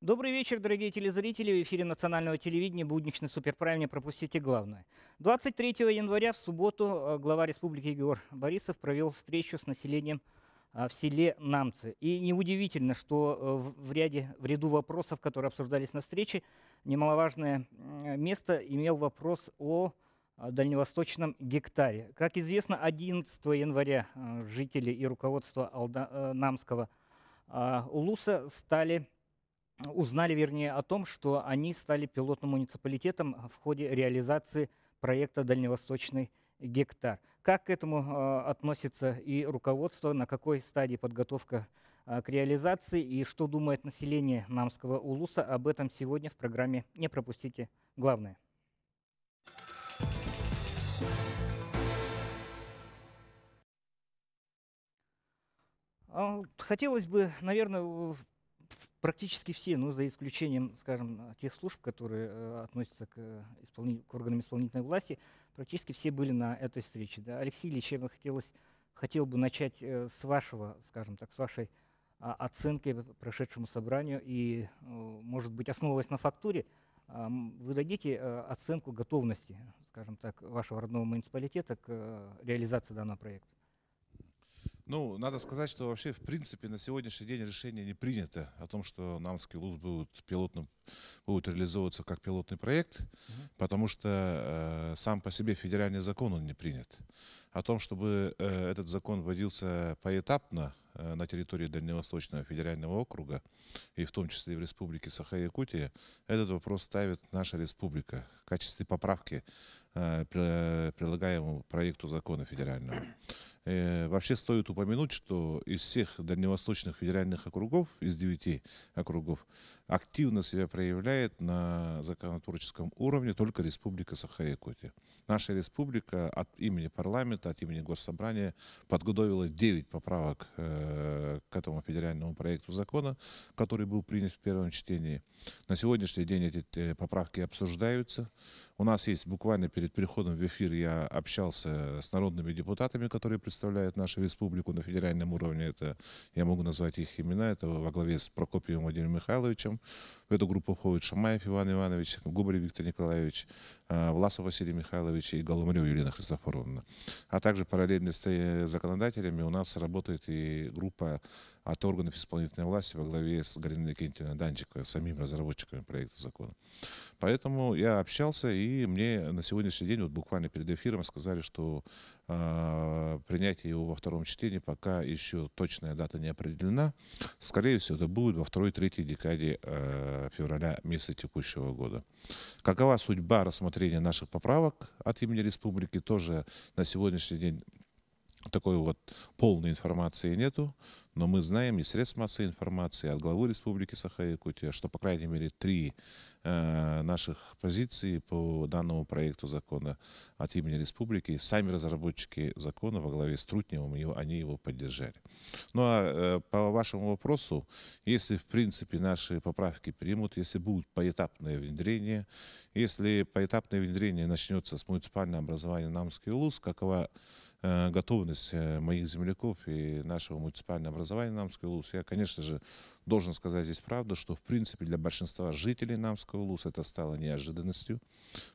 Добрый вечер, дорогие телезрители. В эфире национального телевидения «Будничный суперпрайм». Не пропустите главное. 23 января в субботу глава республики Егор Борисов провел встречу с населением в селе Намцы. И неудивительно, что в ряду вопросов, которые обсуждались на встрече, немаловажное место имел вопрос о дальневосточном гектаре. Как известно, 11 января жители и руководство Намского Улуса узнали, вернее, о том, что они стали пилотным муниципалитетом в ходе реализации проекта «Дальневосточный гектар». Как к этому относится и руководство, на какой стадии подготовка к реализации и что думает население Намского Улуса, об этом сегодня в программе «Не пропустите главное». Хотелось бы, наверное, практически все, ну, за исключением, скажем, тех служб, которые относятся к органам исполнительной власти, практически все были на этой встрече. Да. Алексей Ильич, хотел бы начать с вашего, скажем так, с вашей оценки прошедшему собранию и, может быть, основываясь на фактуре, вы дадите оценку готовности, скажем так, вашего родного муниципалитета к реализации данного проекта? Ну, надо сказать, что вообще, в принципе, на сегодняшний день решение не принято о том, что Намский ЛУЗ будет реализовываться как пилотный проект, потому что сам по себе федеральный закон он не принят. О том, чтобы этот закон вводился поэтапно на территории Дальневосточного федерального округа, и в том числе и в республике Саха-Якутия, этот вопрос ставит наша республика в качестве поправки прилагаемому проекту закона федерального. Вообще стоит упомянуть, что из всех дальневосточных федеральных округов, из 9 округов, активно себя проявляет на законотворческом уровне только Республика Саха-Якутия. Наша республика от имени парламента, от имени Госсобрания подготовила 9 поправок к этому федеральному проекту закона, который был принят в первом чтении. На сегодняшний день эти поправки обсуждаются. У нас есть буквально перед переходом в эфир я общался с народными депутатами, которые представляют нашу республику на федеральном уровне. Это, я могу назвать их имена. Это во главе с Прокопием Владимиром Михайловичем. В эту группу входит Шамаев Иван Иванович, Губарев Виктор Николаевич, Власов Василий Михайлович и Голомарев Елена Христофоровна. А также параллельно с законодателями у нас работает и группа от органов исполнительной власти во главе с Галиной Кентьевной Данчиковой, самим разработчиками проекта закона. Поэтому я общался, и мне на сегодняшний день, вот буквально перед эфиром, сказали, что принятие его во втором чтении пока еще точная дата не определена. Скорее всего, это будет во второй-третьей декаде февраля месяца текущего года. Какова судьба рассмотрения наших поправок от имени республики, тоже на сегодняшний день такой вот полной информации нету, но мы знаем из средств массовой информации от главы Республики Саха-Якутия, что, по крайней мере, 3 наших позиции по данному проекту закона от имени республики, сами разработчики закона во главе с Трутневым, они его поддержали. Ну а по вашему вопросу, если, в принципе, наши поправки примут, если будет поэтапное внедрение, если поэтапное внедрение начнется с муниципального образования Намский Улус, какова готовность моих земляков и нашего муниципального образования Намский Улус, я, конечно же, должен сказать здесь правду, что, в принципе, для большинства жителей Намского Улуса это стало неожиданностью,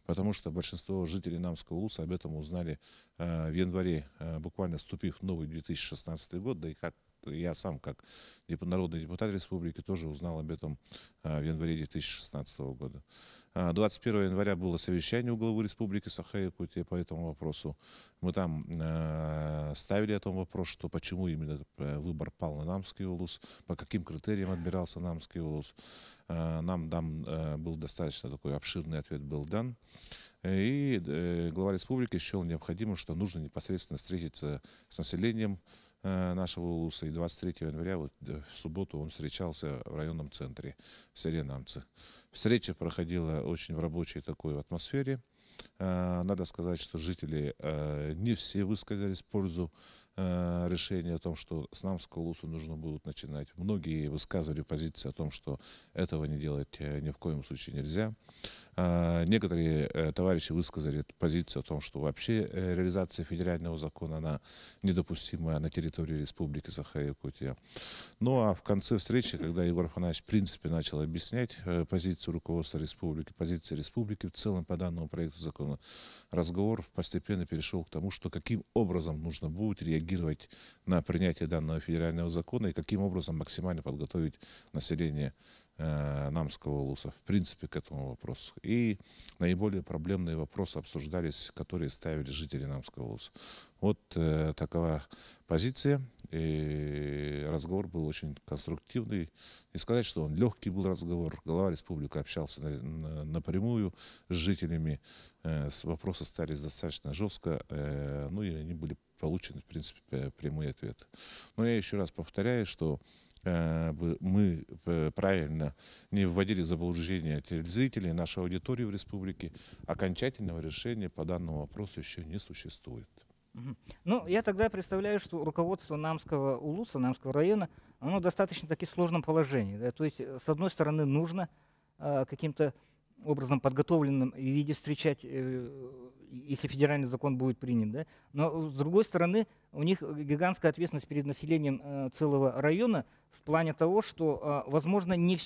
потому что большинство жителей Намского Улуса об этом узнали в январе, буквально вступив в новый 2016 год, да и как я сам, как народный депутат республики, тоже узнал об этом в январе 2016 года. 21 января было совещание у главы республики Саха-Якутия по этому вопросу. Мы там ставили о том вопрос, что почему именно выбор пал на Намский Улус, по каким критериям отбирался Намский Улус. Нам был достаточно такой обширный ответ был дан. И глава республики счел необходимым, что нужно непосредственно встретиться с населением нашего Улуса. И 23 января, вот, в субботу, он встречался в районном центре в селе Намцы. Встреча проходила очень в рабочей такой атмосфере. Надо сказать, что жители не все высказались в пользу решения о том, что с Намского Улуса нужно будет начинать. Многие высказывали позиции о том, что этого не делать ни в коем случае нельзя. Некоторые товарищи высказали позицию о том, что вообще реализация федерального закона, она недопустима на территории Республики Саха-Якутия. Ну а в конце встречи, когда Егор Афанасьевич в принципе начал объяснять позицию руководства республики, позицию республики в целом по данному проекту закона, разговор постепенно перешел к тому, что каким образом нужно будет реагировать на принятие данного федерального закона и каким образом максимально подготовить население Намского улуса, в принципе, к этому вопросу. И наиболее проблемные вопросы обсуждались, которые ставили жители Намского улуса. Вот такова позиция. И разговор был очень конструктивный. Не сказать, что он легкий был разговор. Глава республики общался напрямую с жителями. Вопросы ставились достаточно жестко. Ну и они были получены, в принципе, прямые ответы. Но я еще раз повторяю, что мы правильно не вводили в заблуждение телезрителей, нашу аудиторию в республике. Окончательного решения по данному вопросу еще не существует. Ну, я тогда представляю, что руководство Намского улуса, Намского района, оно достаточно таки в сложном положении. Да? То есть, с одной стороны, нужно каким-то образом подготовленным в виде встречать, если федеральный закон будет принят, да? Но с другой стороны, у них гигантская ответственность перед населением целого района в плане того, что, возможно, не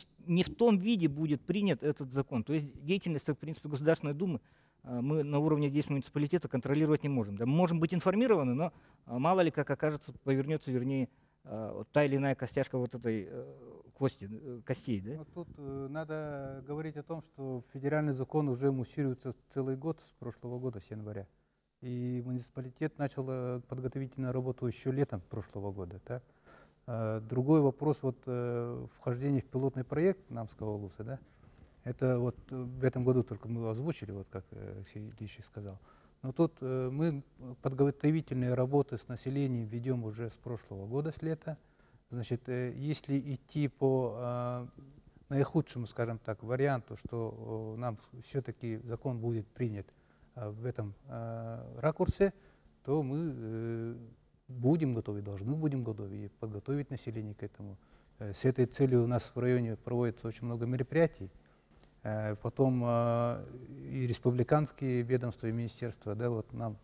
в том виде будет принят этот закон. То есть деятельность, в принципе, Государственной Думы мы на уровне здесь муниципалитета контролировать не можем. Да? Мы можем быть информированы, но мало ли как окажется, повернется, вернее, та или иная костяшка вот этой костей. Да? Вот тут надо говорить о том, что федеральный закон уже муссируется целый год, с прошлого года, с января. И муниципалитет начал подготовительную работу еще летом прошлого года. Да? Другой вопрос, вот вхождение в пилотный проект Намского улуса, да? Это вот в этом году только мы озвучили, вот как Алексей Ильич сказал. Но тут мы подготовительные работы с населением ведем уже с прошлого года, с лета. Значит, если идти по наихудшему, скажем так, варианту, что нам все-таки закон будет принят в этом ракурсе, то мы будем готовы, должны будем готовы и подготовить население к этому. С этой целью у нас в районе проводится очень много мероприятий. Потом и республиканские ведомства, и министерства, да, вот нам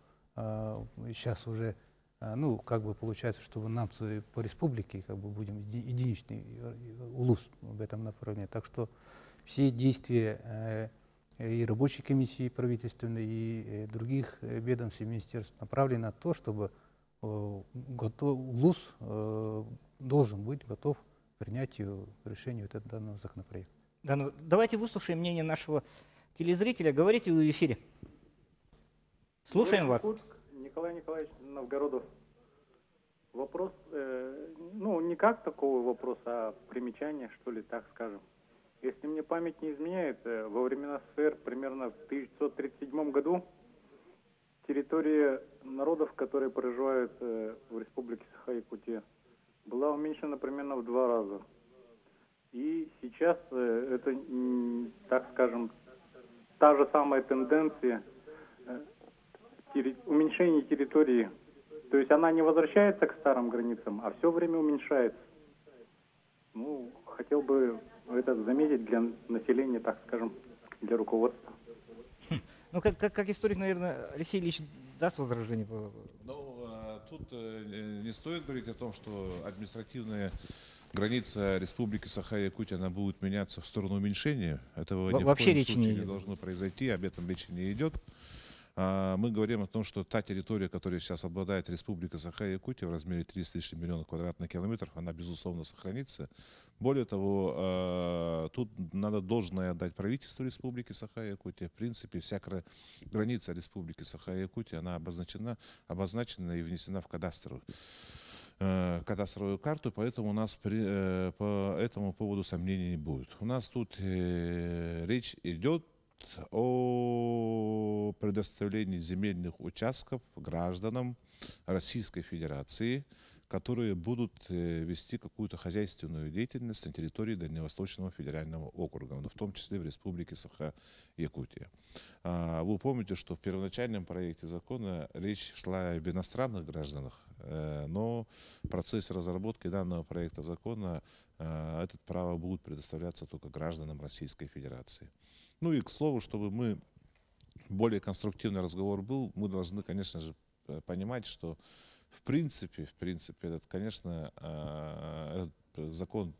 сейчас уже, ну, как бы получается, что нам по республике как бы будем единичный улус в этом направлении. Так что все действия и рабочей комиссии правительственной, и других ведомств и министерств направлены на то, чтобы улус должен быть готов к принятию решения данного законопроекта. Да, ну, давайте выслушаем мнение нашего телезрителя. Говорите вы в эфире. Слушаем вас. Николай Николаевич Новгородов. Вопрос, ну, не как такого вопроса, а примечание, что ли, так скажем. Если мне память не изменяет, во времена СССР, примерно в 1937 году, территория народов, которые проживают в Республике Саха-Якутия, была уменьшена примерно в 2 раза. И сейчас это, так скажем, та же самая тенденция уменьшения территории. То есть она не возвращается к старым границам, а все время уменьшается. Ну, хотел бы это заметить для населения, так скажем, для руководства. Ну, как историк, наверное, Алексей Ильич даст возражение? Ну, тут не стоит говорить о том, что административная граница Республики Саха-Якутия, она будет меняться в сторону уменьшения. Этого ни в коем случае не должно произойти, об этом речи не идет. Мы говорим о том, что та территория, которой сейчас обладает Республика Саха-Якутия в размере 30 лишних миллионов квадратных километров, она, безусловно, сохранится. Более того, тут надо должное отдать правительству Республики Саха-Якутия. В принципе, вся граница Республики Саха-Якутия, она обозначена и внесена в кадастровую карту, поэтому у нас по этому поводу сомнений не будет. У нас тут речь идет о предоставлении земельных участков гражданам Российской Федерации, которые будут вести какую-то хозяйственную деятельность на территории Дальневосточного федерального округа, но в том числе в Республике Саха-Якутия. Вы помните, что в первоначальном проекте закона речь шла об иностранных гражданах, но в процессе разработки данного проекта закона это право будет предоставляться только гражданам Российской Федерации. Ну и к слову, чтобы более конструктивный разговор был, мы должны, конечно же, понимать, что в принципе, этот, конечно, этот закон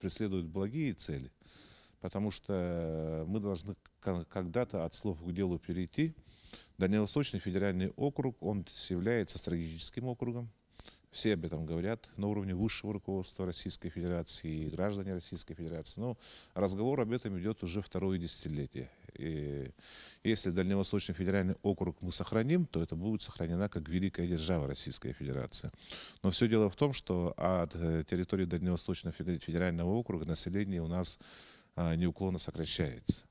преследует благие цели, потому что мы должны когда-то от слов к делу перейти. Дальневосточный федеральный округ, он является стратегическим округом. Все об этом говорят на уровне высшего руководства Российской Федерации и граждане Российской Федерации. Но разговор об этом идет уже второе десятилетие. И если Дальневосточный федеральный округ мы сохраним, то это будет сохранена как великая держава Российская Федерация. Но все дело в том, что от территории Дальневосточного федерального округа население у нас неуклонно сокращается.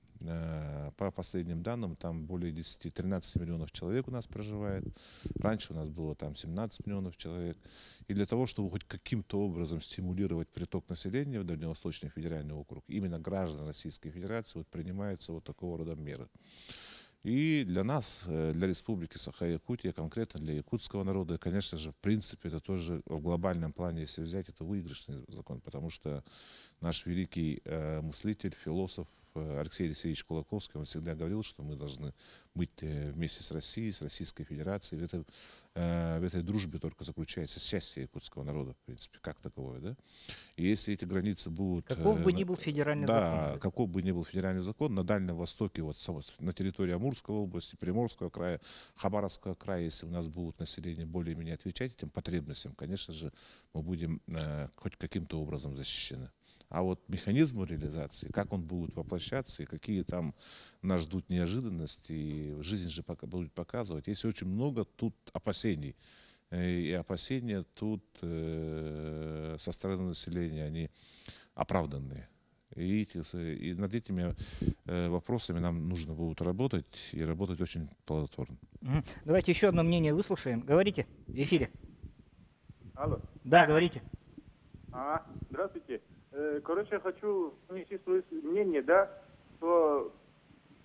По последним данным, там более 10-13 миллионов человек у нас проживает. Раньше у нас было там 17 миллионов человек. И для того, чтобы хоть каким-то образом стимулировать приток населения в Дальневосточный федеральный округ, именно граждан Российской Федерации, вот принимаются вот такого рода меры. И для нас, для Республики Саха-Якутия, конкретно для якутского народа, конечно же, в принципе, это тоже в глобальном плане, если взять, это выигрышный закон, потому что наш великий мыслитель, философ Алексей Алексеевич Кулаковский, он всегда говорил, что мы должны быть вместе с Россией, с Российской Федерацией. В этой дружбе только заключается счастье якутского народа, в принципе, как таковое. Да? И если эти границы будут... Каков бы ни был федеральный закон. Да, каков бы ни был федеральный закон, на Дальнем Востоке, вот на территории Амурской области, Приморского края, Хабаровского края, если у нас будут население более-менее отвечать этим потребностям, конечно же, мы будем хоть каким-то образом защищены. А вот механизм реализации, как он будет воплощаться и какие там нас ждут неожиданности, и жизнь же будет показывать. Есть очень много тут опасений. И опасения тут со стороны населения, они оправданные. И над этими вопросами нам нужно будет работать, и работать очень плодотворно. Давайте еще одно мнение выслушаем. Говорите в эфире. Алло. Да, говорите. Здравствуйте. Короче, я хочу внести свое мнение, да, что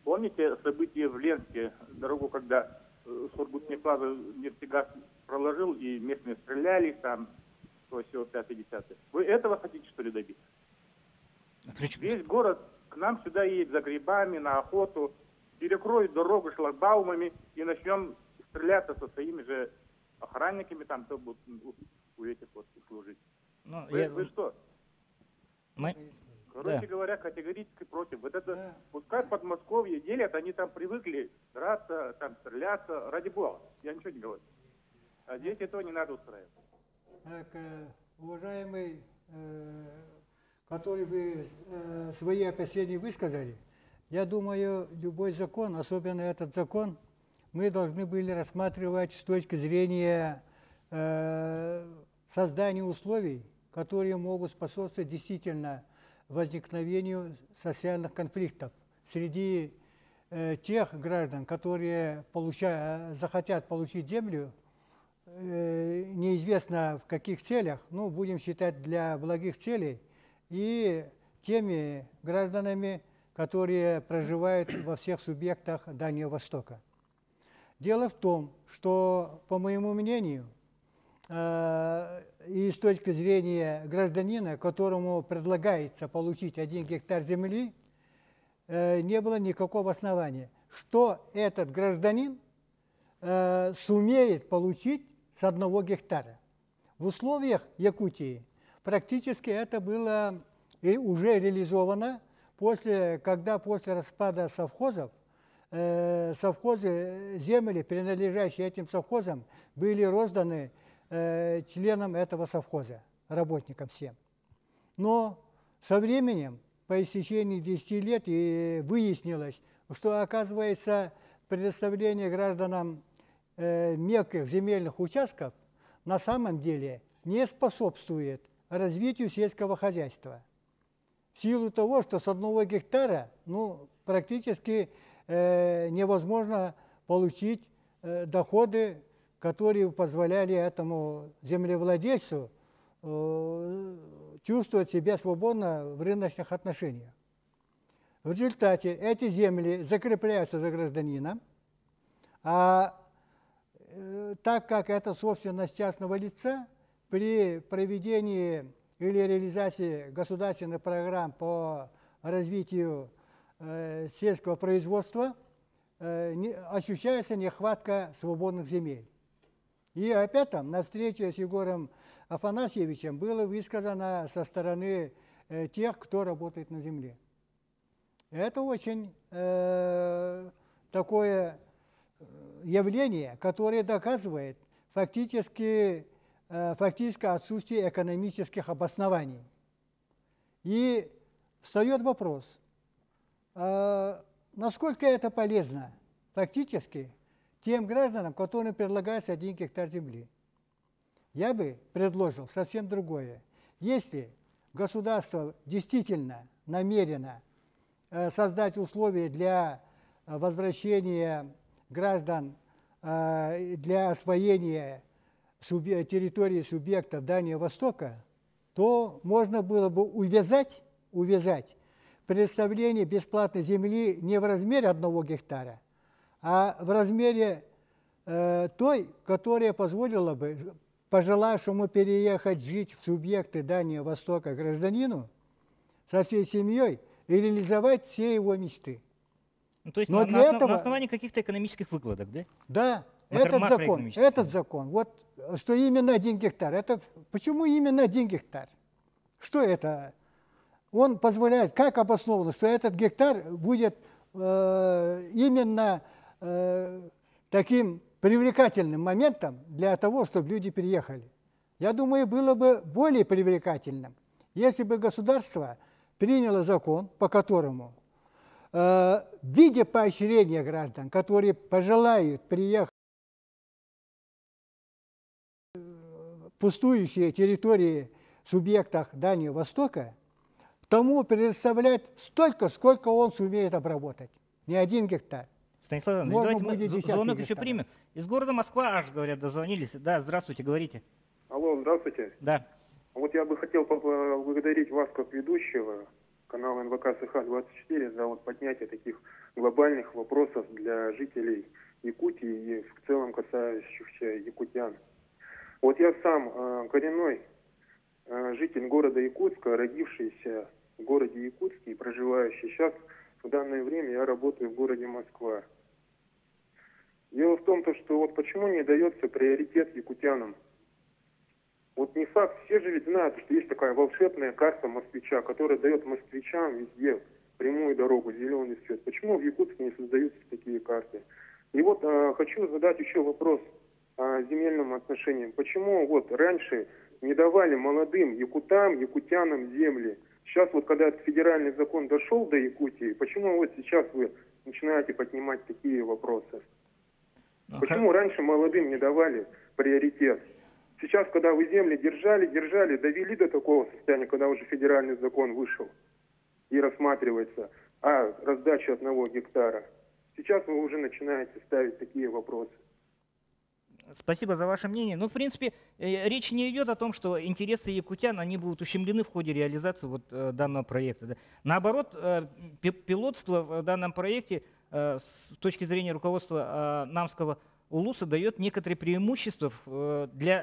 помните события в Ленске, дорогу, когда Сургутнефтегаз нефтегаз проложил, и местные стрелялись там, то все, 5-10. Вы этого хотите, что ли, добиться? Весь город к нам сюда едет за грибами, на охоту, перекроет дорогу шлагбаумами и начнем стреляться со своими же охранниками, там, кто будут у этих вот служить. Ну, вы что? Короче да. говоря, категорически против. Вот это, пускай Подмосковье делят, они там привыкли драться, там стреляться, ради бога. Я ничего не говорю. А здесь этого не надо устраивать. Так, уважаемый, который вы свои опасения высказали, я думаю, любой закон, особенно этот закон, мы должны были рассматривать с точки зрения создания условий, которые могут способствовать действительно возникновению социальных конфликтов среди тех граждан, которые захотят получить землю, неизвестно в каких целях, ну, будем считать для благих целей, и теми гражданами, которые проживают во всех субъектах Дальнего Востока. Дело в том, что, по моему мнению, и с точки зрения гражданина, которому предлагается получить 1 гектар земли, не было никакого основания, что этот гражданин сумеет получить с 1 гектара. В условиях Якутии практически это было и уже реализовано, когда после распада совхозов, совхозы, земли, принадлежащие этим совхозам, были розданы членам этого совхоза, работникам всем. Но со временем, по истечении 10 лет, и выяснилось, что, оказывается, предоставление гражданам мелких земельных участков на самом деле не способствует развитию сельского хозяйства. В силу того, что с 1 гектара практически невозможно получить доходы которые позволяли этому землевладельцу чувствовать себя свободно в рыночных отношениях. В результате эти земли закрепляются за гражданином, а так как это собственность частного лица, при проведении или реализации государственных программ по развитию сельского производства ощущается нехватка свободных земель. И опять там на встрече с Егором Афанасьевичем было высказано со стороны тех, кто работает на земле. Это очень такое явление, которое доказывает фактическое отсутствие экономических обоснований. И встает вопрос, насколько это полезно фактически тем гражданам, которым предлагается 1 гектар земли. Я бы предложил совсем другое. Если государство действительно намерено создать условия для возвращения граждан, для освоения территории субъектов Дальнего Востока, то можно было бы увязать предоставление бесплатной земли не в размере 1 гектара, а в размере той, которая позволила бы пожелавшему переехать жить в субъекты Дальнего Востока гражданину со всей семьей и реализовать все его мечты. Ну, то есть Но на основании каких-то экономических выкладок, да? Да, этот закон, вот что именно 1 гектар. Почему именно 1 гектар? Что это? Он позволяет, как обосновано, что этот гектар будет именно таким привлекательным моментом для того, чтобы люди переехали. Я думаю, было бы более привлекательным, если бы государство приняло закон, по которому в виде поощрения граждан, которые пожелают приехать в пустующие территории субъектах Дальнего Востока, тому предоставлять столько, сколько он сумеет обработать. Не 1 гектар. Станислав Иванович, Можно давайте мы будет звонок еще гектаров. примем. Из города Москва аж, говорят, дозвонились. Да, здравствуйте, говорите. Алло, здравствуйте. Да. Вот я бы хотел поблагодарить вас как ведущего канала НВК СХ-24 за вот поднятие таких глобальных вопросов для жителей Якутии и в целом касающихся якутян. Вот я сам коренной житель города Якутска, родившийся в городе Якутске и проживающий сейчас, в данное время я работаю в городе Москва. Дело в том, что вот почему не дается приоритет якутянам. Вот не факт, все же ведь знают, что есть такая волшебная карта москвича, которая дает москвичам везде прямую дорогу, зеленый свет. Почему в Якутске не создаются такие карты? И вот хочу задать еще вопрос о земельном отношении. Почему вот раньше не давали молодым якутянам земли? Сейчас вот когда этот федеральный закон дошел до Якутии, почему вот сейчас вы начинаете поднимать такие вопросы? Почему раньше молодым не давали приоритет? Сейчас, когда вы земли держали, довели до такого состояния, когда уже федеральный закон вышел и рассматривается о раздаче 1 гектара. Сейчас вы уже начинаете ставить такие вопросы. Спасибо за ваше мнение. Ну, в принципе, речь не идет о том, что интересы якутян, они будут ущемлены в ходе реализации вот данного проекта. Да. Наоборот, пилотство в данном проекте с точки зрения руководства Намского улуса дает некоторые преимущества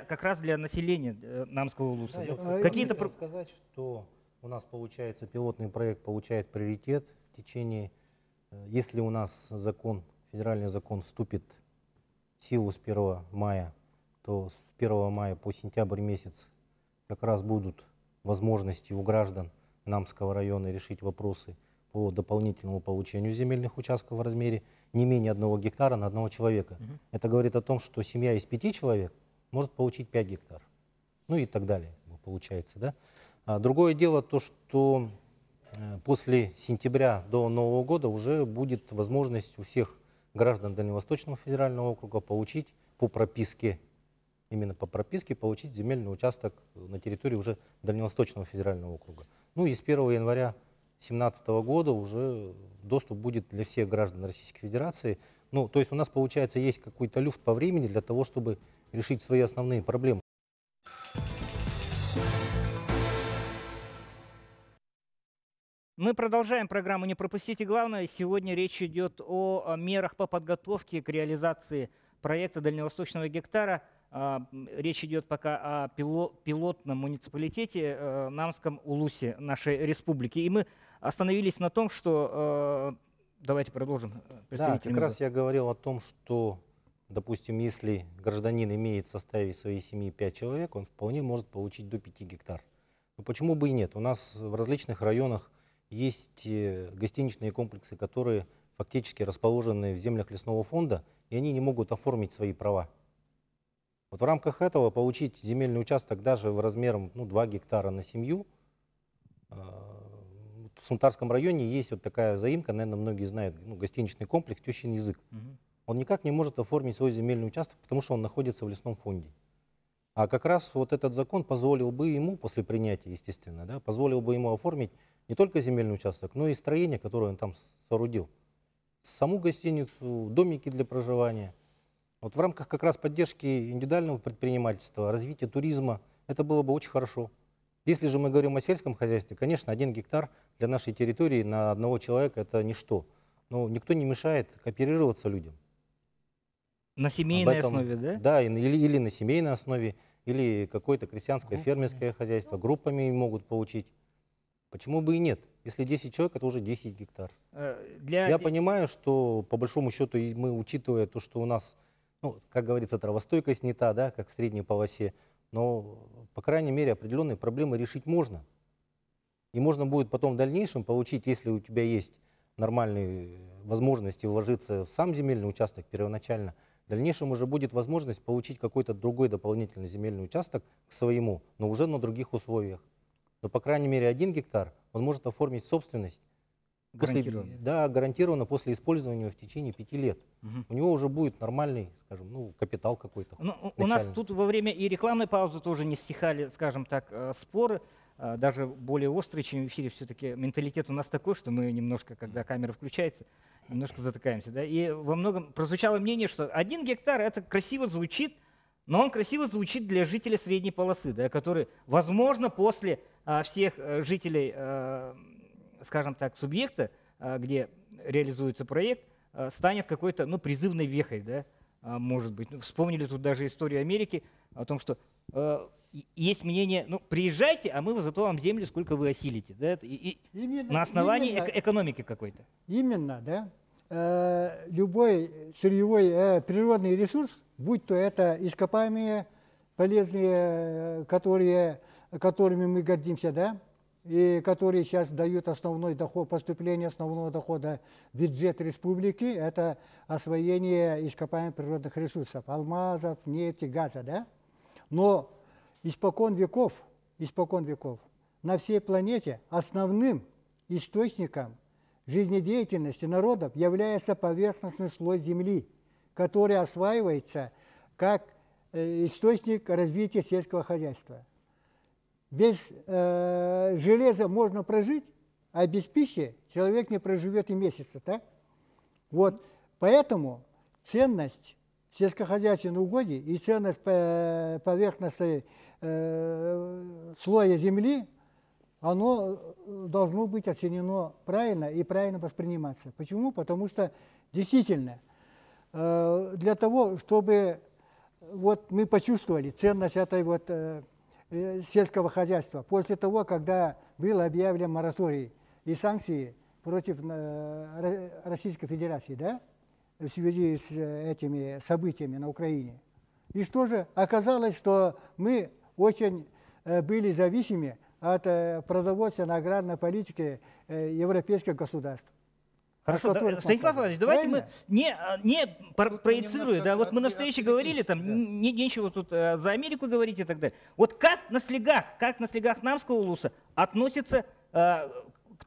как раз для населения Намского улуса. Да, да. я хотел сказать, что у нас получается пилотный проект получает приоритет в течение, если у нас федеральный закон вступит в силу с 1 мая, то с 1 мая по сентябрь месяц как раз будут возможности у граждан Намского района решить вопросы по дополнительному получению земельных участков в размере не менее 1 гектара на 1 человека. Это говорит о том, что семья из 5 человек может получить 5 гектаров. Ну и так далее получается. Да? Другое дело то, что после сентября до Нового года уже будет возможность у всех граждан Дальневосточного федерального округа получить по прописке, именно по прописке получить земельный участок на территории уже Дальневосточного федерального округа. Ну и с 1 января 2017 года уже доступ будет для всех граждан Российской Федерации Ну, то есть у нас, получается, есть какой-то люфт по времени для того, чтобы решить свои основные проблемы. Мы продолжаем программу «Не пропустите главное». Сегодня речь идет о мерах по подготовке к реализации проекта дальневосточного гектара. Речь идет пока о пилотном муниципалитете Намском Улусе нашей республики. И мы остановились на том, что... Давайте продолжим. Да, как раз я говорил о том, что, допустим, если гражданин имеет в составе своей семьи 5 человек, он вполне может получить до 5 гектар. Но почему бы и нет? У нас в различных районах есть гостиничные комплексы, которые фактически расположены в землях лесного фонда, и они не могут оформить свои права. Вот в рамках этого получить земельный участок даже в размером 2 гектара на семью. В Сунтарском районе есть вот такая заимка, наверное, многие знают, гостиничный комплекс «Тещин язык». Он никак не может оформить свой земельный участок, потому что он находится в лесном фонде. А как раз вот этот закон позволил бы ему, после принятия, естественно, да, позволил бы ему оформить не только земельный участок, но и строение, которое он там соорудил. Саму гостиницу, домики для проживания. Вот в рамках как раз поддержки индивидуального предпринимательства, развития туризма, это было бы очень хорошо. Если же мы говорим о сельском хозяйстве, конечно, 1 гектар для нашей территории на одного человека это ничто. Но никто не мешает кооперироваться людям. На семейной основе, да? Да, или на семейной основе, или какое-то крестьянское фермерское хозяйство. Группами могут получить. Почему бы и нет? Если 10 человек, это уже 10 гектар. Я понимаю, что по большому счету мы, учитывая то, что у нас, как говорится, травостойкость не та, да, как в средней полосе, но, по крайней мере, определенные проблемы решить можно. И можно будет потом в дальнейшем получить, если у тебя есть нормальные возможности вложиться в сам земельный участок первоначально, в дальнейшем уже будет возможность получить какой-то другой дополнительный земельный участок к своему, но уже на других условиях. Но, по крайней мере, 1 гектар он может оформить собственность. Гарантированно. Да, гарантированно после использования в течение 5 лет. У него уже будет нормальный, скажем, капитал какой-то. У нас тут во время и рекламной паузы тоже не стихали, скажем так, споры, даже более острые, чем в эфире. Все-таки менталитет у нас такой, что мы немножко, когда камера включается, немножко затыкаемся. Да? И во многом прозвучало мнение, что 1 гектар это красиво звучит, но он красиво звучит для жителей средней полосы, да, которые, возможно, после всех жителей, скажем так, субъекта, где реализуется проект, станет какой-то призывной вехой, да, может быть. Вспомнили тут даже историю Америки о том, что есть мнение, приезжайте, а мы зато вам землю, сколько вы осилите. Да, на основании экономики какой-то. Именно, да. Любой сырьевой природный ресурс, будь то это ископаемые полезные, которыми мы гордимся, да, и которые сейчас дают основной доход, поступление основного дохода в бюджет республики, это освоение ископаемых природных ресурсов, алмазов, нефти, газа, да. Но испокон веков на всей планете основным источником жизнедеятельности народов является поверхностный слой земли, который осваивается как источник развития сельского хозяйства. Без железа можно прожить, а без пищи человек не проживет и месяца. Так? Вот, поэтому ценность сельскохозяйственных угодий и ценность поверхностной слоя земли, оно должно быть оценено правильно и правильно восприниматься. Почему? Потому что действительно для того, чтобы мы почувствовали ценность этой сельского хозяйства, после того, когда был объявлен мораторий и санкции против Российской Федерации, да, в связи с этими событиями на Украине. И что же? Оказалось, что мы очень были зависимы от продовольственно-аграрной политики европейских государств. Хорошо, Станислав Иванович, давайте мы не проецируя, да, вот мы на встрече говорили, там нечего тут за Америку говорить и так далее. Вот как на слегах Намского улуса относится к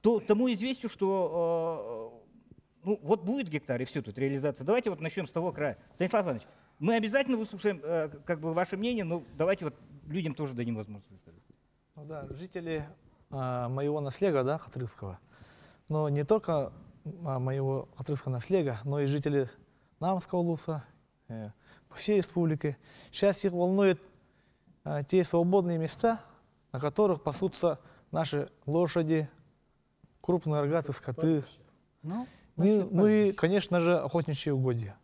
тому известию, что вот будет гектар и все тут реализация. Давайте вот начнем с того края. Станислав Иванович, мы обязательно выслушаем ваше мнение, но давайте людям тоже дадим возможность высказать. Да, жители моего наследия, да, Хатрыкского, но не только моего Хатрыкского наследия, но и жители Намского улуса, по всей республике. Сейчас их волнует те свободные места, на которых пасутся наши лошади, крупные рогатые скоты. Ну, Мы, конечно же, охотничьи угодья.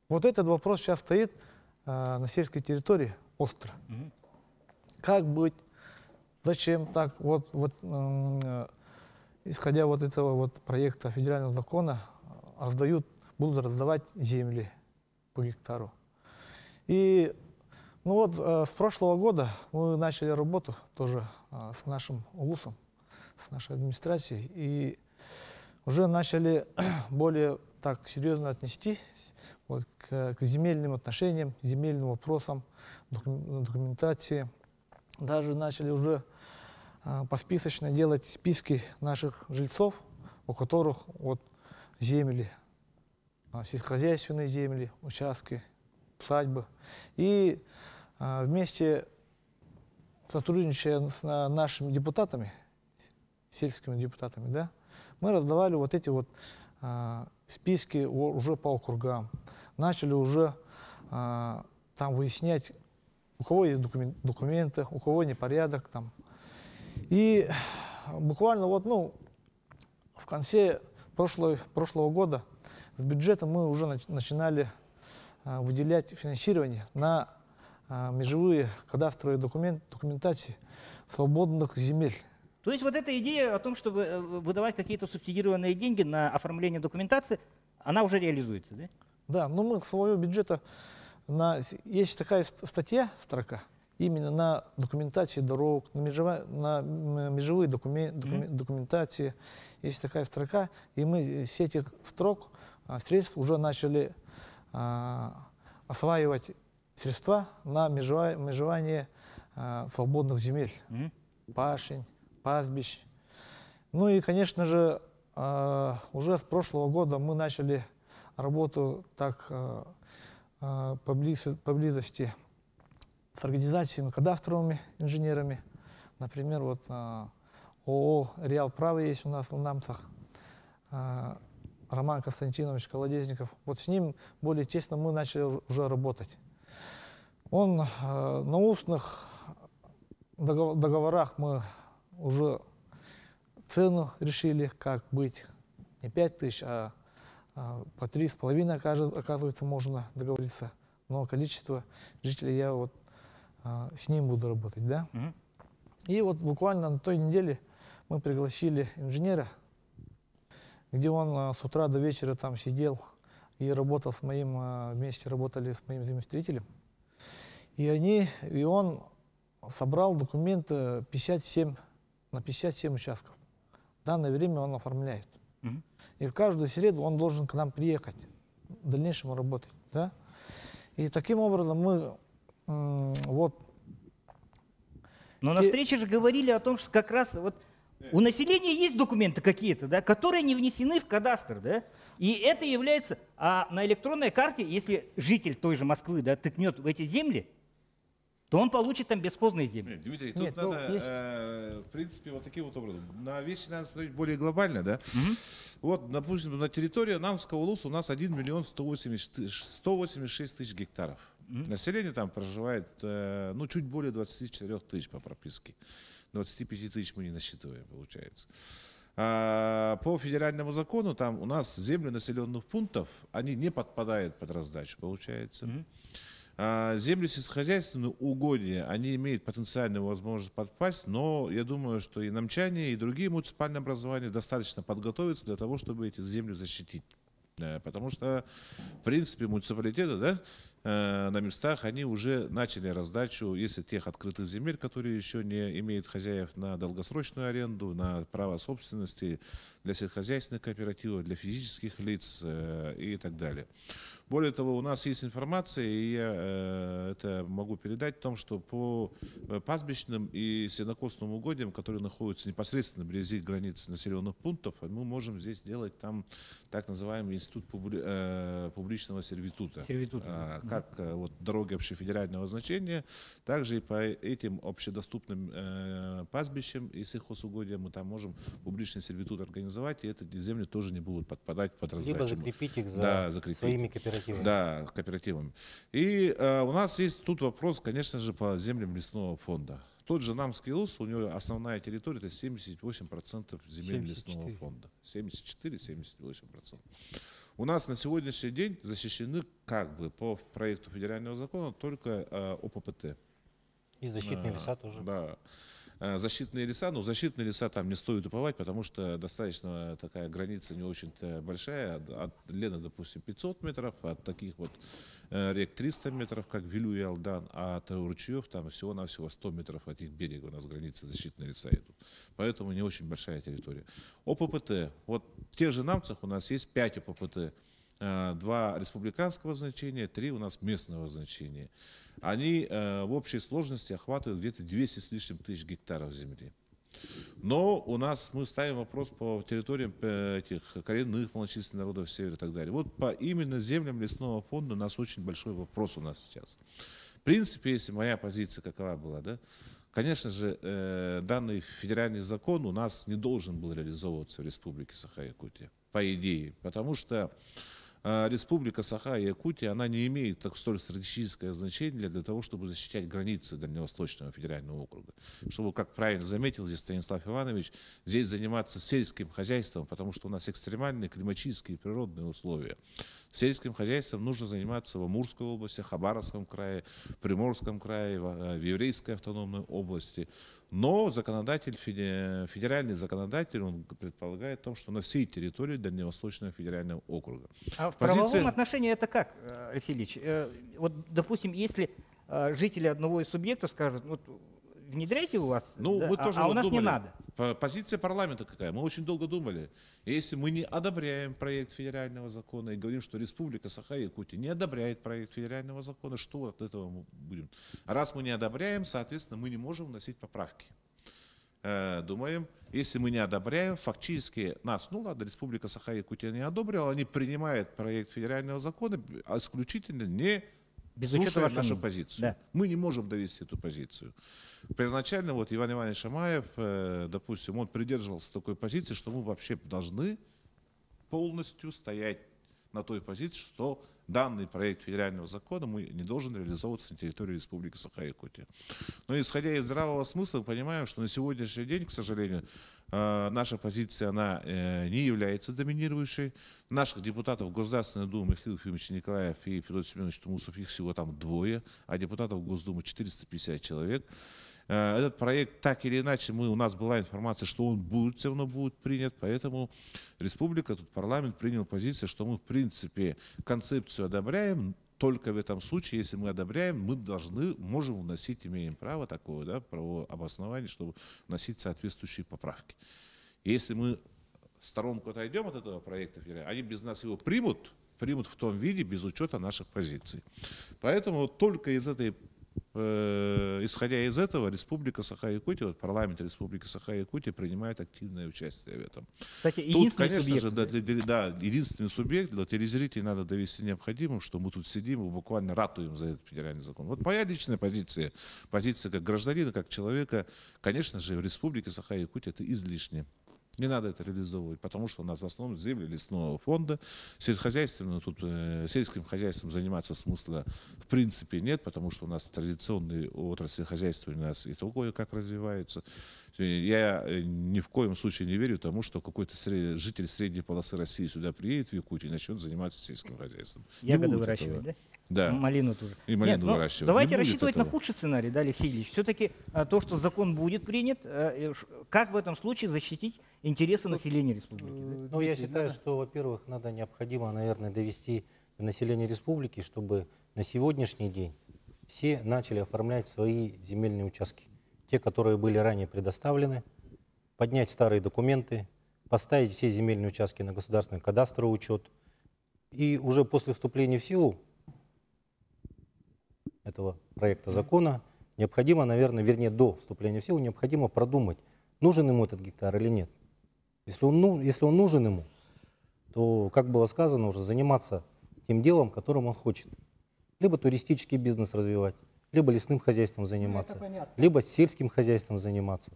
Вот этот вопрос сейчас стоит на сельской территории остро. Как быть, зачем так, исходя вот этого вот проекта федерального закона, будут раздавать земли по гектару. И с прошлого года мы начали работу тоже с нашим улусом, с нашей администрацией, и уже начали более так серьезно отнестись к земельным отношениям, земельным вопросам, документации. Даже начали уже посписочно делать списки наших жильцов, у которых земли, сельскохозяйственные земли, участки, усадьбы. И вместе, сотрудничая с нашими депутатами, сельскими депутатами, да, мы раздавали вот эти списки уже по округам. Начали уже там выяснять, у кого есть документы, у кого непорядок там. И буквально в конце прошлого года с бюджета мы уже начинали выделять финансирование на межевые кадастровые документации свободных земель. То есть вот эта идея о том, чтобы выдавать какие-то субсидированные деньги на оформление документации, она уже реализуется, да? Да, но мы своего бюджета, есть такая строка, именно на документации дорог, на межевые документации, есть такая строка, и мы с этих строк средств уже начали осваивать средства на межевание свободных земель, пашень, пастбищ. Ну и, конечно же, уже с прошлого года мы начали работу поблизости с организациями, кадастровыми инженерами. Например, ООО «Реал Право» есть у нас в Намцах, Роман Константинович Колодезников. Вот с ним более тесно мы начали уже работать. Он на устных договорах мы уже цену решили, как быть. Не 5000, а по 3,5, оказывается, можно договориться. Но количество жителей я с ним буду работать, да? И буквально на той неделе мы пригласили инженера, где он с утра до вечера там сидел и работал вместе работали с моим заместителем. И он собрал документы на 57 участков. В данное время он оформляет. И в каждую среду он должен к нам приехать, в дальнейшем работать. Да? И таким образом мы Но на встрече же говорили о том, что как раз у населения есть документы какие-то, да, которые не внесены в кадастр, да, и это является, а на электронной карте, если житель той же Москвы, да, тыкнет в эти земли, то он получит там бесхозные земли. Дмитрий, тут надо, в принципе, таким образом. На вещи надо смотреть более глобально, да. Допустим, на территории Намского улуса у нас 1 186 000 гектаров. Население там проживает, чуть более 24 тысяч по прописке. 25 тысяч мы не насчитываем, получается. По федеральному закону там у нас земли населенных пунктов, они не подпадают под раздачу, получается. Земли сельскохозяйственные угодья, они имеют потенциальную возможность подпасть, но я думаю, что и намчане, и другие муниципальные образования достаточно подготовятся для того, чтобы эти земли защитить. Потому что, в принципе, муниципалитеты, да, на местах, они уже начали раздачу, если тех открытых земель, которые еще не имеют хозяев, на долгосрочную аренду, на право собственности для сельскохозяйственных кооперативов, для физических лиц и так далее. Более того, у нас есть информация, и я это могу передать, о том, что по пастбищным и сенокосным угодьям, которые находятся непосредственно вблизи границ населенных пунктов, мы можем здесь сделать там так называемый институт публичного сервитута. Как вот дороги общефедерального значения, также и по этим общедоступным пастбищам и сельхозугодьям мы там можем публичный сервитут организовать, и эти земли тоже не будут подпадать под раздачу. Либо закрепить их за своими кооперативами. Да, кооперативами. И у нас есть тут вопрос, конечно же, по землям лесного фонда. Тот же Намский лес, у него основная территория — это 78% земель лесного фонда. 74-78%. У нас на сегодняшний день защищены как бы по проекту федерального закона только ОППТ. И защитные леса тоже. Да. Защитные леса, но защитные леса там не стоит уповать, потому что достаточно такая граница не очень-то большая. От Лена, допустим, 500 метров, от таких вот рек 300 метров, как Вилю и Алдан, а от ручьев там всего-навсего 100 метров от их берега у нас границы защитные леса идут. Поэтому не очень большая территория. ОППТ. Вот в тех же Намцах у нас есть 5 ОППТ. 2 республиканского значения, 3 у нас местного значения. Они в общей сложности охватывают где-то 200 с лишним тысяч гектаров земли. Но у нас мы ставим вопрос по территориям этих коренных малочисленных народов севера и так далее. Вот по именно землям лесного фонда у нас очень большой вопрос у нас сейчас. В принципе, если моя позиция какова была, да, конечно же, данный федеральный закон у нас не должен был реализовываться в Республике Саха-Якутия, по идее, потому что Республика Саха-Якутия, она не имеет так столь стратегическое значение для того, чтобы защищать границы Дальневосточного федерального округа. Чтобы, как правильно заметил здесь Станислав Иванович, здесь заниматься сельским хозяйством, потому что у нас экстремальные климатические и природные условия. Сельским хозяйством нужно заниматься в Амурской области, Хабаровском крае, Приморском крае, в Еврейской автономной области. Но законодатель, федеральный законодатель, он предполагает о том, что на всей территории Дальневосточного федерального округа. А в правовом отношении это как, Алексей Ильич? Вот, допустим, если жители одного из субъектов скажут, вот, внедряйте у вас, ну, да, мы тоже у вот нас думали. Не надо. Позиция парламента какая? Мы очень долго думали. Если мы не одобряем проект федерального закона и говорим, что Республика Саха-Якутия не одобряет проект федерального закона, что от этого мы будем? Раз мы не одобряем, соответственно, мы не можем вносить поправки. Думаем, если мы не одобряем, фактически нас, ну ладно, Республика Саха-Якутия не одобрила, они принимают проект федерального закона исключительно не слушая нашу позицию. Да. Мы не можем довести эту позицию. Первоначально вот Иван Иванович Шамаев, допустим, он придерживался такой позиции, что мы вообще должны полностью стоять на той позиции, что данный проект федерального закона мы не должен реализовываться на территории Республики Саха-Якутия. Но исходя из здравого смысла, мы понимаем, что на сегодняшний день, к сожалению, наша позиция она не является доминирующей. Наших депутатов Государственной Думы Михаил Ефимович Николаев и Федор Семенович Тумусов, их всего там 2, а депутатов Госдумы 450 человек. Этот проект, так или иначе, у нас была информация, что он будет, все равно будет принят, поэтому республика, тут парламент принял позицию, что мы в принципе концепцию одобряем, только в этом случае, если мы одобряем, мы можем вносить, имеем право такое, да, право обоснования, чтобы вносить соответствующие поправки. Если мы в сторонку отойдем от этого проекта, они без нас его примут в том виде, без учета наших позиций. Поэтому только исходя из этого, Республика Саха-Якутия, вот парламент Республики Саха-Якутия принимает активное участие в этом. Кстати, единственный тут, конечно субъект, же, единственный субъект, для телезрителей надо довести необходимым, что мы тут сидим и буквально ратуем за этот федеральный закон. Вот моя личная позиция как гражданина, как человека, конечно же, в Республике Саха-Якутия это излишне. Не надо это реализовывать, потому что у нас в основном земли лесного фонда. Сельским хозяйством заниматься смысла в принципе нет, потому что у нас традиционные отрасли хозяйства у нас и то кое-как развиваются. Я ни в коем случае не верю тому, что какой-то житель средней полосы России сюда приедет в Якутию и начнет заниматься сельским хозяйством. Ягоды выращивать, да? Да. Малину тоже. И малину выращивать. Давайте рассчитывать на худший сценарий, да, Алексей Ильич. Все-таки то, что закон будет принят, как в этом случае защитить интересы населения республики? Ну, я считаю, что, во-первых, необходимо, наверное, довести до населения республики, чтобы на сегодняшний день все начали оформлять свои земельные участки. Те, которые были ранее предоставлены, поднять старые документы, поставить все земельные участки на государственный кадастровый учет, И уже после вступления в силу этого проекта закона необходимо, наверное, вернее, до вступления в силу необходимо продумать, нужен ему этот гектар или нет. Если он нужен ему, то, как было сказано уже, заниматься тем делом, которым он хочет. Либо туристический бизнес развивать, либо лесным хозяйством заниматься, либо сельским хозяйством заниматься.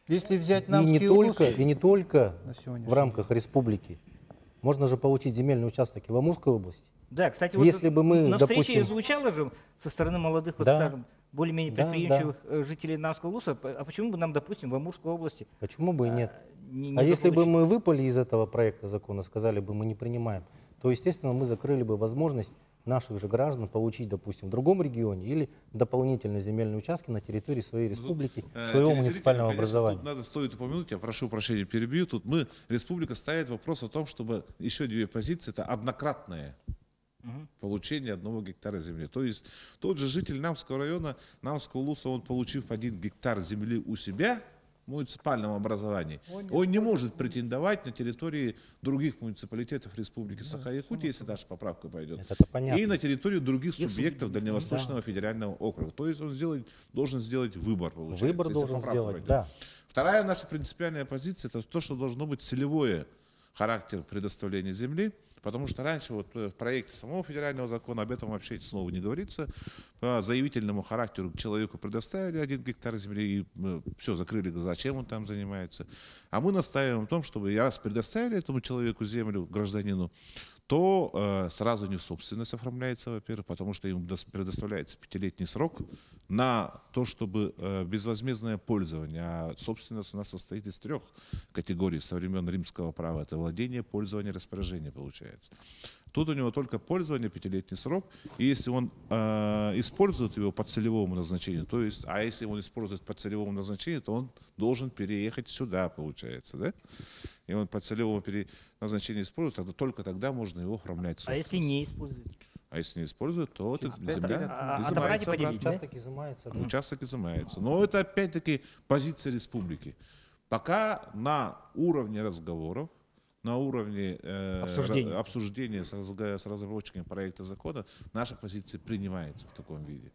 Если взять И не только на в рамках республики. Можно же получить земельный участок и в Амурской области. Да, кстати, если бы мы, на встрече допустим, звучало же со стороны молодых, вот, Да. скажем, более-менее Да, предприимчивых жителей Нарвского улуса, а почему бы нам, допустим, в Амурской области Почему бы и нет? не А если бы заполучить? мы выпали из этого проекта закона, сказали бы, мы не принимаем, то, естественно, мы закрыли бы возможность наших же граждан получить, допустим, в другом регионе или дополнительные земельные участки на территории своей республики, своего Телезрителям, муниципального конечно, образования. Тут надо, стоит упомянуть, я прошу прощения, перебью. Тут республика ставит вопрос о том, чтобы еще две позиции, это однократное получение 1 гектара земли. То есть тот же житель Намского района, Намского улуса, он, получив 1 гектар земли у себя в муниципальном образовании, он не может претендовать на территории других муниципалитетов Республики Саха-Якутия, если наша поправка пойдет, Это понятно. и на территорию других субъектов Дальневосточного федерального округа. То есть он должен сделать выбор, получается. Выбор если должен поправка сделать, пойдет. да. Вторая наша принципиальная позиция – это то, что должно быть целевое характер предоставления земли, потому что раньше вот в проекте самого федерального закона об этом вообще снова не говорится. По заявительному характеру человеку предоставили 1 гектар земли и все, закрыли, зачем он там занимается. А мы настаиваем на том, чтобы раз предоставили этому человеку землю, гражданину, то сразу не в собственность оформляется, во-первых, потому что ему предоставляется 5-летний срок на то, чтобы безвозмездное пользование. А собственность у нас состоит из 3 категорий со времен римского права. Это владение, пользование, распоряжение получается. Тут у него только пользование, 5-летний срок. И если он использует его по целевому назначению, то есть, а если он использует по целевому назначению, то он должен переехать сюда, получается, да? И он по целевому назначению использует, тогда, только тогда можно его оформлять. А если не используют? А если не используют, то эта земля отобрать и изымается поделить, да? Участок изымается. Да. Участок изымается. Но это опять-таки позиция республики. Пока на уровне разговоров, на уровне обсуждения с разработчиками проекта закона наша позиция принимается в таком виде.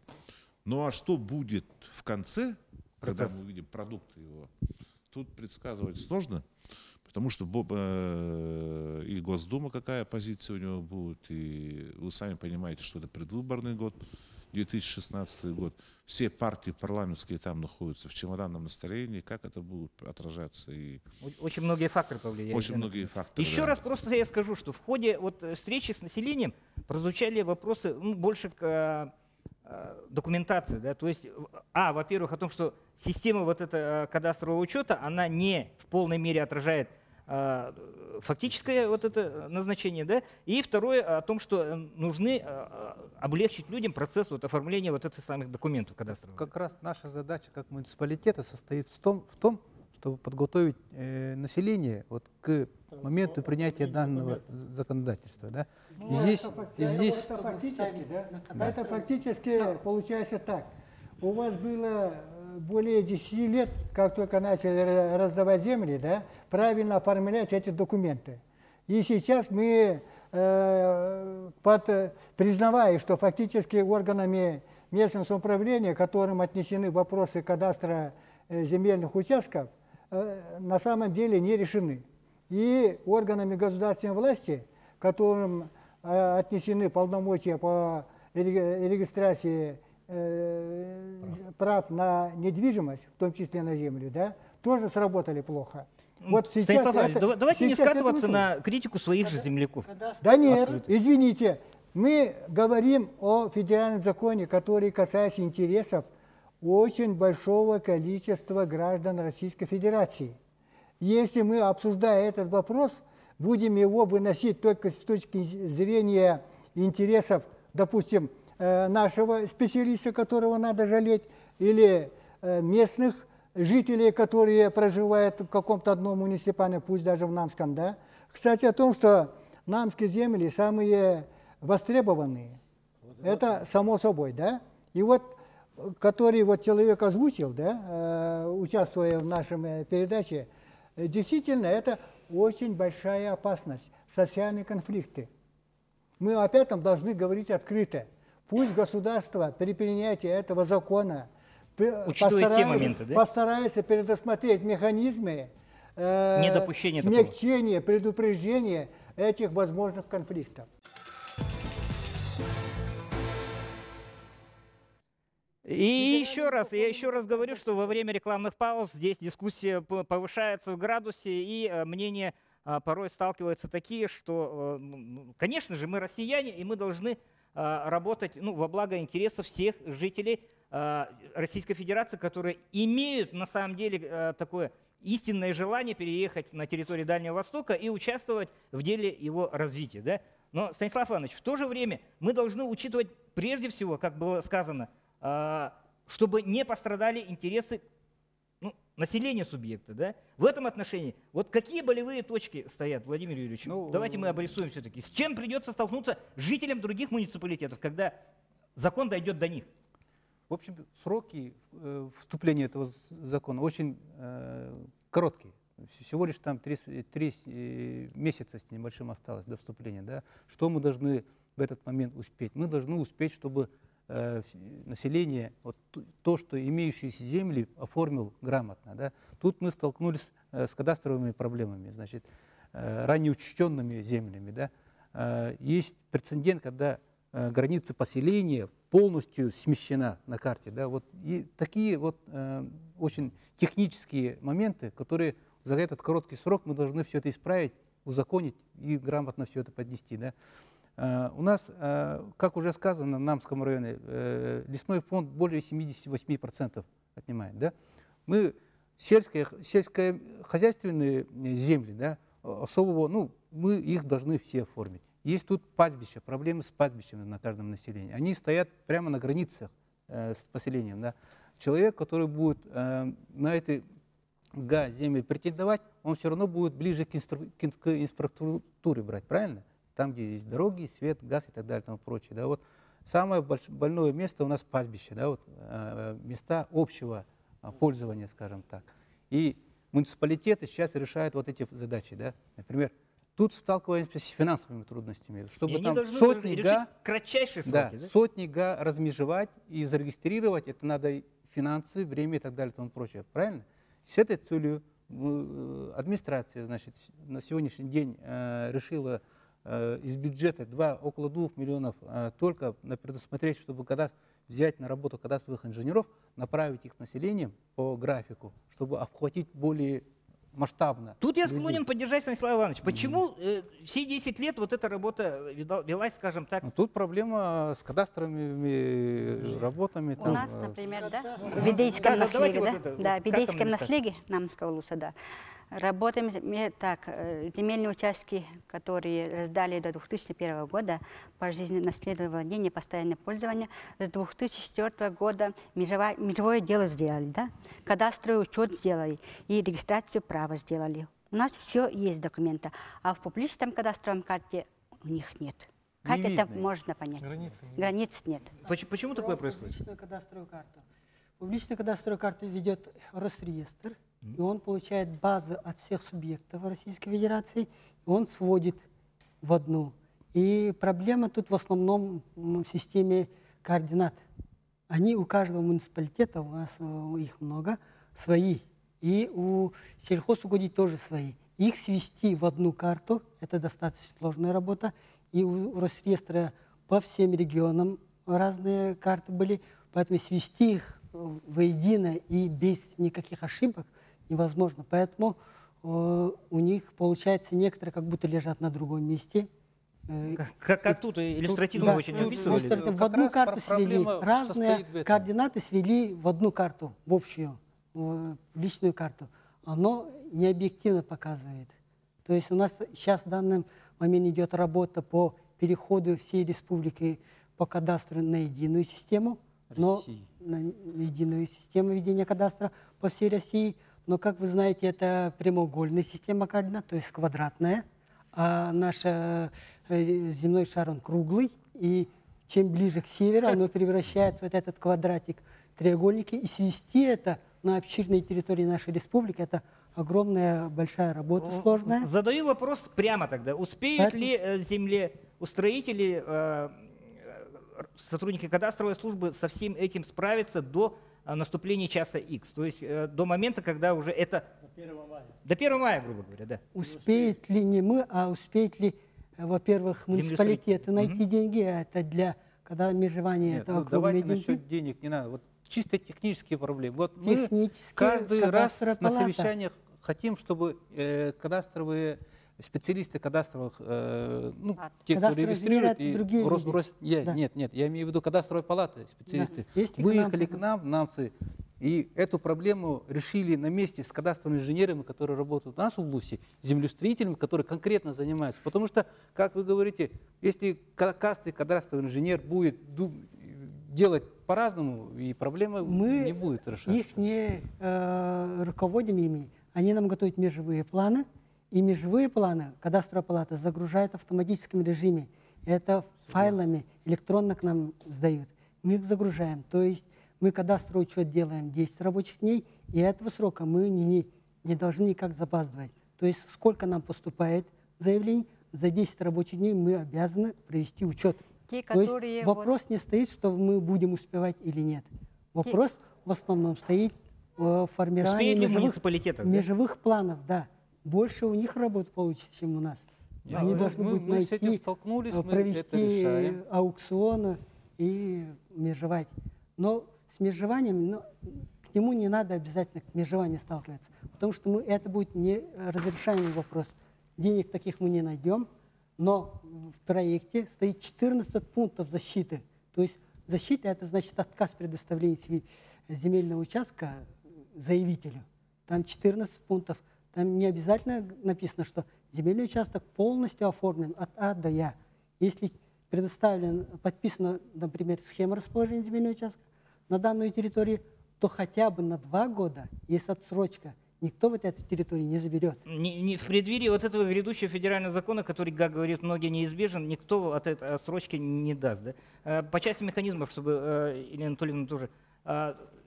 Ну а что будет в конце, когда мы увидим продукт его, тут предсказывать сложно, потому что и Госдума какая позиция у него будет, и вы сами понимаете, что это предвыборный год, 2016 год. Все партии парламентские там находятся в чемоданном настроении, как это будет отражаться. И очень многие факторы повлияют. очень многие факторы. Еще раз просто я скажу, что в ходе встречи с населением прозвучали вопросы больше к документации, да, то есть, во-первых, о том, что система вот эта кадастрового учета, она не в полной мере отражает фактическое вот это назначение, да, и второе о том, что нужны облегчить людям процесс вот оформления вот этих самых документов кадастровых. Как раз наша задача как муниципалитета состоит в том, чтобы подготовить население вот к моменту принятия данного законодательства. Да? Ну, это фактически получается так. У вас было более 10 лет, как только начали раздавать земли, да, правильно оформлять эти документы. И сейчас мы, признавая, что фактически органами местного самоуправления, которым отнесены вопросы кадастра земельных участков, на самом деле не решены. И органами государственной власти, которым отнесены полномочия по регистрации прав на недвижимость, в том числе на землю, да, тоже сработали плохо. Вот сейчас Станислав, давайте не скатываться на критику своих же земляков. Да нет, извините, мы говорим о федеральном законе, который касается интересов очень большого количества граждан Российской Федерации. Если мы, обсуждая этот вопрос, будем его выносить только с точки зрения интересов, допустим, нашего специалиста, которого надо жалеть, или местных жителей, которые проживают в каком-то одном муниципальном, пусть даже в Намском, да. Кстати, о том, что намские земли самые востребованные, это само собой, да. И вот, который вот человек озвучил, да, участвуя в нашем передаче, действительно, это очень большая опасность, социальные конфликты. Мы об этом должны говорить открыто. Пусть государство при принятии этого закона постарается предусмотреть механизмы смягчения, предупреждения этих возможных конфликтов. И я еще раз говорю, что во время рекламных пауз здесь дискуссия повышается в градусе, и мнения порой сталкиваются такие, что, конечно же, мы россияне, и мы должны работать во благо интересов всех жителей Российской Федерации, которые имеют на самом деле такое истинное желание переехать на территорию Дальнего Востока и участвовать в деле его развития. Да? Но, Станислав Иванович, в то же время мы должны учитывать прежде всего, как было сказано, чтобы не пострадали интересы населения субъекта. Да? В этом отношении, вот какие болевые точки стоят, Владимир Юрьевич? Давайте мы обрисуем все-таки. С чем придется столкнуться жителям других муниципалитетов, когда закон дойдет до них? В общем, сроки вступления этого закона очень короткие. Всего лишь там 3 месяца с небольшим осталось до вступления. Да? Что мы должны в этот момент успеть? Мы должны успеть, чтобы население то, что имеющиеся земли, оформил грамотно. Да? Тут мы столкнулись с кадастровыми проблемами, значит, ранее учтенными землями. Да? Есть прецедент, когда граница поселения полностью смещена на карте. Да? Вот, и такие очень технические моменты, которые за этот короткий срок мы должны все это исправить, узаконить и грамотно все это поднести. Да? У нас, как уже сказано, в Намском районе лесной фонд более 78% отнимает. Да? Мы сельскохозяйственные земли, да, особого, мы их должны все оформить. Есть тут пастбища, проблемы с пастбищами на каждом населении. Они стоят прямо на границах с поселением. Да. Человек, который будет на этой земли претендовать, он все равно будет ближе к инфраструктуре брать, правильно? Там, где есть дороги, свет, газ и так далее и тому прочее. Да. Вот самое больное место у нас пастбище, да, места общего пользования, скажем так. И муниципалитеты сейчас решают вот эти задачи. Да. Например, тут сталкиваемся с финансовыми трудностями, чтобы там сотни га размежевать и зарегистрировать, это надо финансы, время и так далее и тому прочее. Правильно? С этой целью администрация, значит, на сегодняшний день решила из бюджета около 2 миллионов только предусмотреть, чтобы взять на работу кадастровых инженеров, направить их населением по графику, чтобы охватить более масштабно. Тут я склонен поддержать Станислава Ивановича. Почему все 10 лет вот эта работа велась, скажем так? Тут проблема с кадастровыми работами. У нас, например, в Видейском наследии Намского улуса, да, работаем так, земельные участки, которые раздали до 2001 года, пожизненное наследие владения, постоянное пользование, с 2004 года межевое дело сделали, да? Кадастровый учет сделали и регистрацию права сделали. У нас все есть документы, а в публичном кадастровом карте у них нет. Как это можно понять? Границ нет. Почему такое происходит? Публичную кадастровую карту ведет Росреестр, и он получает базы от всех субъектов Российской Федерации, и он сводит в одну. И проблема тут в основном в системе координат. Они у каждого муниципалитета, у нас их много, свои. И у сельхозугодий тоже свои. Их свести в одну карту, это достаточно сложная работа. И у Росреестра по всем регионам разные карты были, поэтому свести их воедино и без никаких ошибок невозможно. Поэтому у них, получается, некоторые как будто лежат на другом месте. Как тут иллюстративно очень описывали. В одну карту свели, разные координаты свели в одну карту, в общую, личную карту. Оно не объективно показывает. То есть у нас сейчас в данный момент идет работа по переходу всей республики по кадастру на единую систему. Но на единую систему ведения кадастра по всей России. Но, как вы знаете, это прямоугольная система координат, то есть квадратная. А наш земной шар, он круглый. И чем ближе к северу, оно превращается в вот этот квадратик треугольники. И свести это на обширной территории нашей республики, это огромная, большая работа, сложная. Задаю вопрос прямо тогда. Успеют ли землеустроители, сотрудники кадастровой службы со всем этим справиться до наступления часа X? То есть до момента, когда уже это... До 1 мая. До 1 мая, грубо говоря, да. Успеет ли не мы, а успеет ли, во-первых, муниципалитеты найти деньги, это для... Когда межевание Нет, этого давайте насчет денег не надо. Вот чисто технические проблемы. Вот мы каждый раз на совещаниях хотим, чтобы кадастровые специалисты кадастровых, те, кто регистрирует, нет, я имею в виду кадастровые палаты, специалисты, выехали к нам, намцы, и эту проблему решили на месте с кадастровыми инженерами, которые работают у нас в области, землеустроителями, которые конкретно занимаются. Потому что, как вы говорите, если кадастровый инженер будет делать по-разному, и проблема не будет решаться. Мы их не руководим ими, они нам готовят межевые планы, и межевые планы кадастровая палата загружает в автоматическом режиме. Это файлами электронно к нам сдают. Мы их загружаем. То есть мы кадастровый учет делаем 10 рабочих дней, и этого срока мы не должны никак запаздывать. То есть сколько нам поступает заявлений, за 10 рабочих дней мы обязаны провести учет. То есть вопрос не стоит, что мы будем успевать или нет. Вопрос в основном стоит в формировании межевых планов. Да. Больше у них работы получится, чем у нас. Они должны будут найти, с этим столкнулись, провести аукционы и межевать. Но с межеванием, к нему не надо обязательно к межеванию сталкиваться, потому что это будет неразрешаемый вопрос. Денег таких мы не найдем, но в проекте стоит 14 пунктов защиты. То есть защита — это значит отказ предоставления земельного участка заявителю. Там 14 пунктов. Там не обязательно написано, что земельный участок полностью оформлен от А до Я. Если подписана, например, схема расположения земельного участка на данной территории, то хотя бы на 2 года есть отсрочка. Никто вот эту территорию не заберет. В преддверии вот этого грядущего федерального закона, который, как говорят многие, неизбежен, никто от этой отсрочки не даст. Да? По части механизмов, чтобы Елена Анатольевна тоже...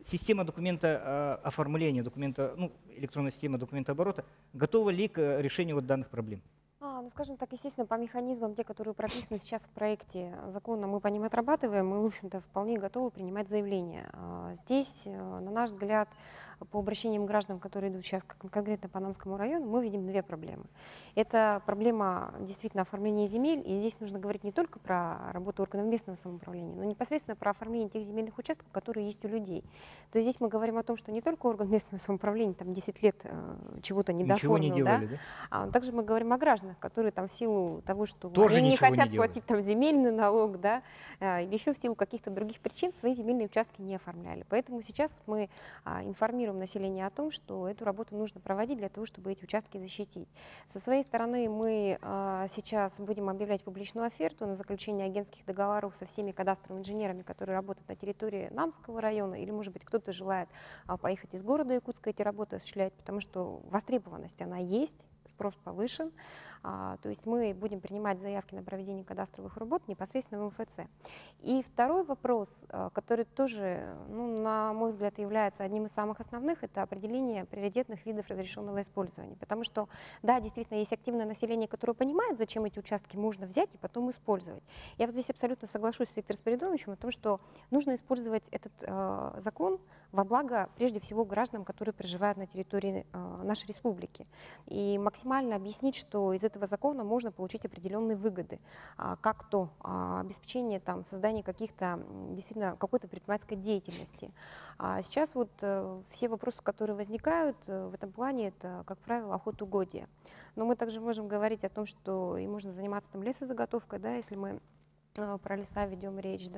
Система документа оформления, электронная система документооборота, готова ли к решению вот данных проблем? Скажем так, естественно, по механизмам, те, которые прописаны сейчас в проекте закона, мы по ним отрабатываем, мы, в общем-то, вполне готовы принимать заявления. Здесь, на наш взгляд, по обращениям граждан, которые идут сейчас конкретно по Намскому району, мы видим 2 проблемы. Это проблема действительно оформления земель, и здесь нужно говорить не только про работу органов местного самоуправления, но непосредственно про оформление тех земельных участков, которые есть у людей. То есть здесь мы говорим о том, что не только орган местного самоуправления там 10 лет чего-то не дооформил, делали, а также мы говорим о гражданах, которые там в силу того, что тоже они не хотят платить там земельный налог, или еще в силу каких-то других причин свои земельные участки не оформляли. Поэтому сейчас мы информируем население о том, что эту работу нужно проводить для того, чтобы эти участки защитить. Со своей стороны мы сейчас будем объявлять публичную оферту на заключение агентских договоров со всеми кадастровыми инженерами, которые работают на территории Намского района, или, может быть, кто-то желает поехать из города Якутска эти работы осуществлять, потому что востребованность она есть, спрос повышен. То есть мы будем принимать заявки на проведение кадастровых работ непосредственно в МФЦ. И второй вопрос, который тоже, на мой взгляд, является одним из самых основных, это определение приоритетных видов разрешенного использования. Потому что, да, действительно, есть активное население, которое понимает, зачем эти участки можно взять и потом использовать. Я вот здесь абсолютно соглашусь с Виктором Спиридоновичем о том, что нужно использовать этот закон во благо, прежде всего, гражданам, которые проживают на территории нашей республики. И максимально объяснить, что из этого закона можно получить определенные выгоды, как то обеспечение создания каких-то, действительно, какой-то предпринимательской деятельности. Сейчас вот все вопросы, которые возникают в этом плане, это, как правило, охотугодие. Но мы также можем говорить о том, что и можно заниматься там лесозаготовкой, если мы про леса ведем речь,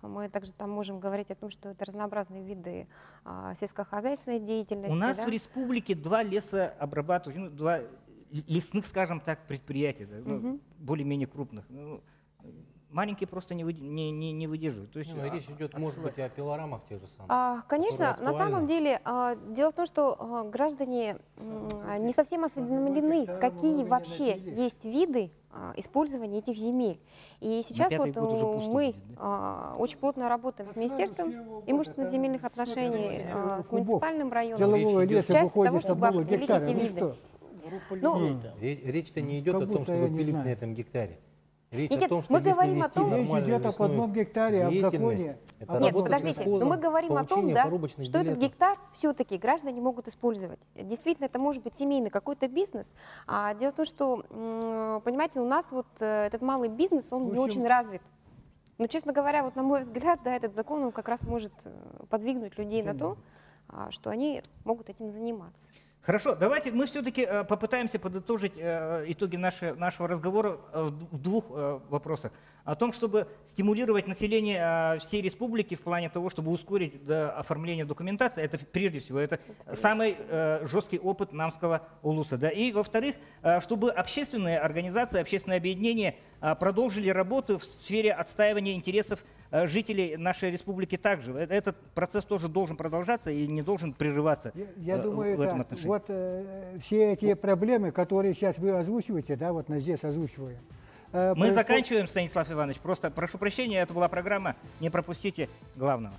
мы также там можем говорить о том, что это разнообразные виды сельскохозяйственной деятельности. У нас в республике 2 лесообрабатывающих, 2 лесных, скажем так, предприятия, более-менее крупных. маленькие просто не выдерживают. То есть, речь идет, может быть, о пилорамах тех же самых. Конечно, на самом деле, дело в том, что граждане не совсем осведомлены, какие вообще есть виды использования этих земель. И сейчас вот мы очень плотно работаем с Министерством имущественных земельных отношений, с муниципальным районом, в части того, чтобы определить эти виды. Речь-то не идет о том, чтобы пилить на этом гектаре. Речь Нет, о том, что мы говорим о том, речь идет об одном гектаре, об законе. Нет, подождите, но мы говорим о том, да, что этот гектар все-таки граждане могут использовать. Действительно, это может быть семейный какой-то бизнес. А дело в том, что, понимаете, у нас вот этот малый бизнес, он не очень развит. Но, честно говоря, вот на мой взгляд, да, этот закон, он как раз может подвигнуть людей на то, что они могут этим заниматься. Хорошо, давайте мы все-таки попытаемся подытожить итоги нашего разговора в двух вопросах. О том, чтобы стимулировать население всей республики в плане того, чтобы ускорить оформление документации, это прежде всего, это самый жесткий опыт Намского улуса. Да? И во-вторых, чтобы общественные организации, общественные объединения продолжили работу в сфере отстаивания интересов жителей нашей республики также. Этот процесс тоже должен продолжаться и не должен прерываться. Я думаю, в этом отношении. Вот все эти проблемы, которые сейчас вы озвучиваете, да, вот здесь озвучиваем. Мы заканчиваем, Станислав Иванович. Просто прошу прощения, это была программа. Не пропустите главного.